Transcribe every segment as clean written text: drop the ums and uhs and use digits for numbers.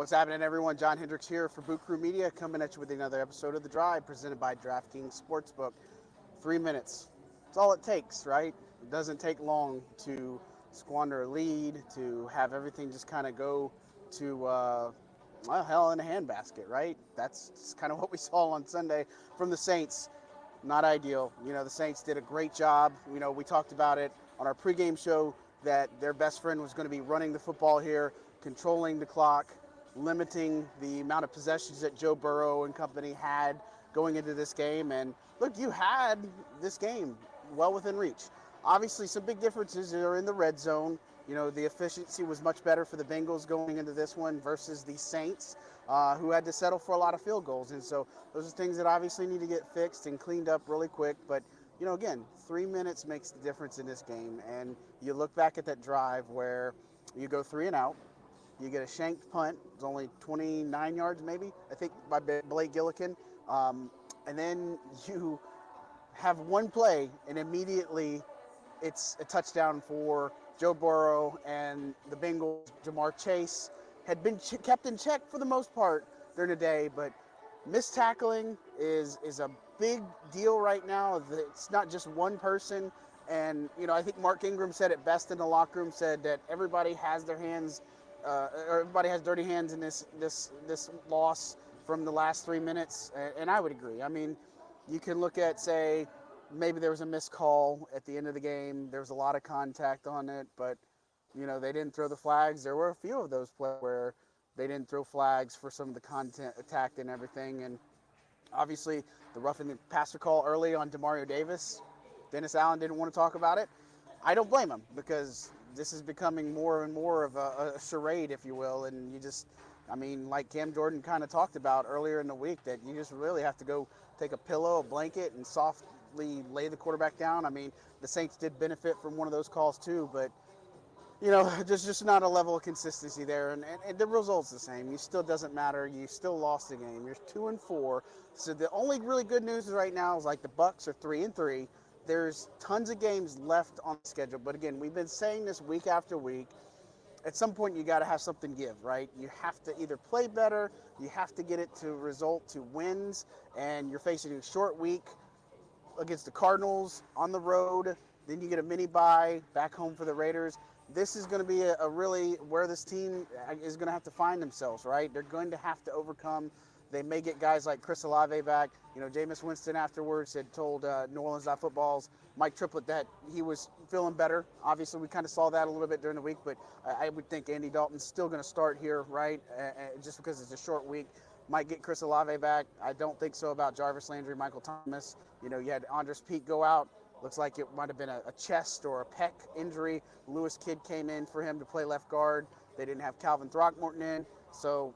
What's happening, everyone? John Hendricks here for Boot Crew Media, coming at you with another episode of The Drive, presented by DraftKings Sportsbook. 3 minutes. That's all it takes, right? It doesn't take long to squander a lead, to have everything just kind of go to, well, hell in a handbasket, right? That's kind of what we saw on Sunday from the Saints. Not ideal. The Saints did a great job. We talked about it on our pregame show that their best friend was going to be running the football here, controlling the clock, limiting the amount of possessions that Joe Burrow and company had going into this game. And look, you had this game well within reach. Obviously, some big differences are in the red zone. The efficiency was much better for the Bengals going into this one versus the Saints, who had to settle for a lot of field goals. And so those are things that obviously need to get fixed and cleaned up really quick. But, again, 3 minutes makes the difference in this game. And you look back at that drive where you go 3-and-out. You get a shanked punt. It's only 29 yards, maybe, I think, by Blake Gillikin. And then you have one play, and immediately it's a touchdown for Joe Burrow, and the Bengals. Jamar Chase had been kept in check for the most part during the day, but missed tackling is a big deal right now. It's not just one person. And, I think Mark Ingram said it best in the locker room, said that everybody has their hands or everybody has dirty hands in this loss from the last 3 minutes, and I would agree. I mean, you can look at, say, maybe there was a missed call at the end of the game. There was a lot of contact on it, but they didn't throw the flags. There were a few of those plays where they didn't throw flags for some of the content attacked and everything. And obviously, the roughing the passer call early on Demario Davis, Dennis Allen didn't want to talk about it. I don't blame him, because this is becoming more and more of a charade, if you will. And like Cam Jordan kind of talked about earlier in the week, that you just really have to go take a pillow, a blanket, and softly lay the quarterback down. I mean, the Saints did benefit from one of those calls too, but there's just not a level of consistency there, and the result's the same. You still doesn't matter. You still lost the game. You're 2-4. So the only really good news right now is, like, the Bucs are 3-3. There's tons of games left on the schedule, but again, we've been saying this week after week. At some point, you got to have something give, right? You have to either play better, you have to get it to result to wins, and you're facing a short week against the Cardinals on the road. Then you get a mini bye back home for the Raiders. This is going to be a really where this team is going to have to find themselves, right? They're going to have to overcome. They may get guys like Chris Olave back. Jameis Winston afterwards had told New Orleans Football's Mike Triplett that he was feeling better. Obviously, we kind of saw that a little bit during the week, but I would think Andy Dalton's still going to start here, right? Just because it's a short week. Might get Chris Olave back. I don't think so about Jarvis Landry, Michael Thomas. You had Andres Peat go out. Looks like it might have been a chest or a pec injury. Lewis Kidd came in for him to play left guard. They didn't have Calvin Throckmorton in. So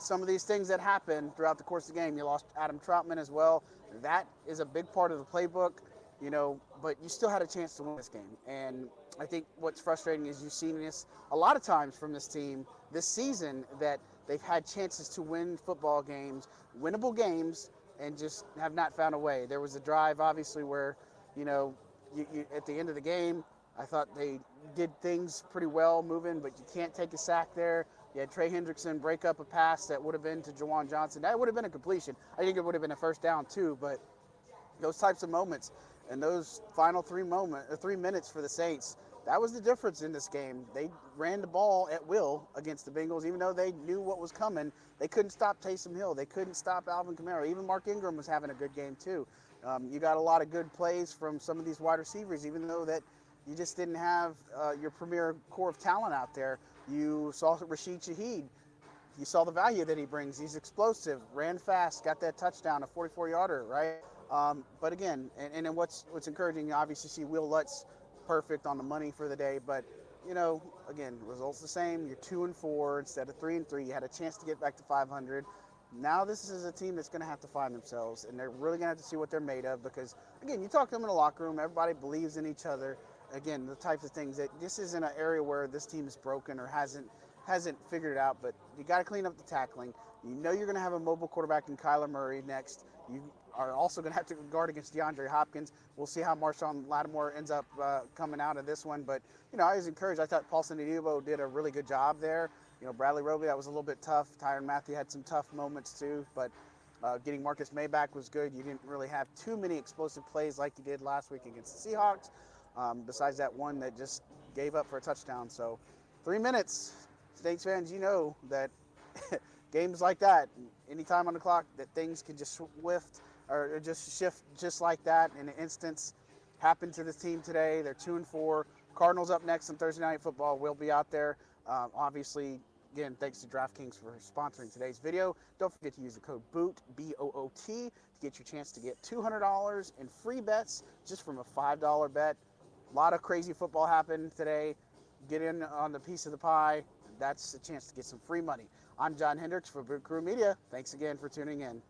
some of these things that happen throughout the course of the game, you lost Adam Troutman as well. That is a big part of the playbook, but you still had a chance to win this game. And I think what's frustrating is you've seen this a lot of times from this team this season, that they've had chances to win football games, winnable games, and just have not found a way. There was a drive, obviously, where at the end of the game, I thought they did things pretty well moving, but you can't take a sack there. You had Trey Hendrickson break up a pass that would have been to Jawan Johnson. That would have been a completion. I think it would have been a first down too, but those types of moments and those final 3 minutes for the Saints, that was the difference in this game. They ran the ball at will against the Bengals, even though they knew what was coming. They couldn't stop Taysom Hill. They couldn't stop Alvin Kamara. Even Mark Ingram was having a good game too. You got a lot of good plays from some of these wide receivers, even though that you just didn't have your premier core of talent out there. You saw Rashid Shaheed. You saw the value that he brings. He's explosive, ran fast, got that touchdown, a 44-yarder, right? But again, and then what's encouraging, you obviously see Will Lutz perfect on the money for the day. But, again, results the same. You're 2-4 instead of 3-3. You had a chance to get back to 500. Now this is a team that's going to have to find themselves, and they're really going to have to see what they're made of, because, again, you talk to them in the locker room, everybody believes in each other. Again, the types of things that this isn't an area where this team is broken or hasn't figured it out, but you got to clean up the tackling. You're going to have a mobile quarterback in Kyler Murray next. You are also going to have to guard against DeAndre Hopkins. We'll see how Marshawn Lattimore ends up coming out of this one, but I was encouraged. I thought Paulson Adebo did a really good job there. Bradley Roby, that was a little bit tough. Tyron Matthew had some tough moments too, but getting Marcus May back was good. You didn't really have too many explosive plays like you did last week against the Seahawks, besides that one that just gave up for a touchdown. So 3 minutes. Saints fans, you know that games like that, anytime on the clock, that things can just just shift just like that in an instance. Happened to this team today. They're 2-4. Cardinals up next on Thursday Night Football. We'll be out there. Obviously, again, thanks to DraftKings for sponsoring today's video. Don't forget to use the code BOOT, BOOT, to get your chance to get $200 in free bets just from a $5 bet. A lot of crazy football happened today. Get in on the piece of the pie. That's a chance to get some free money. I'm John Hendricks for Boot Crew Media. Thanks again for tuning in.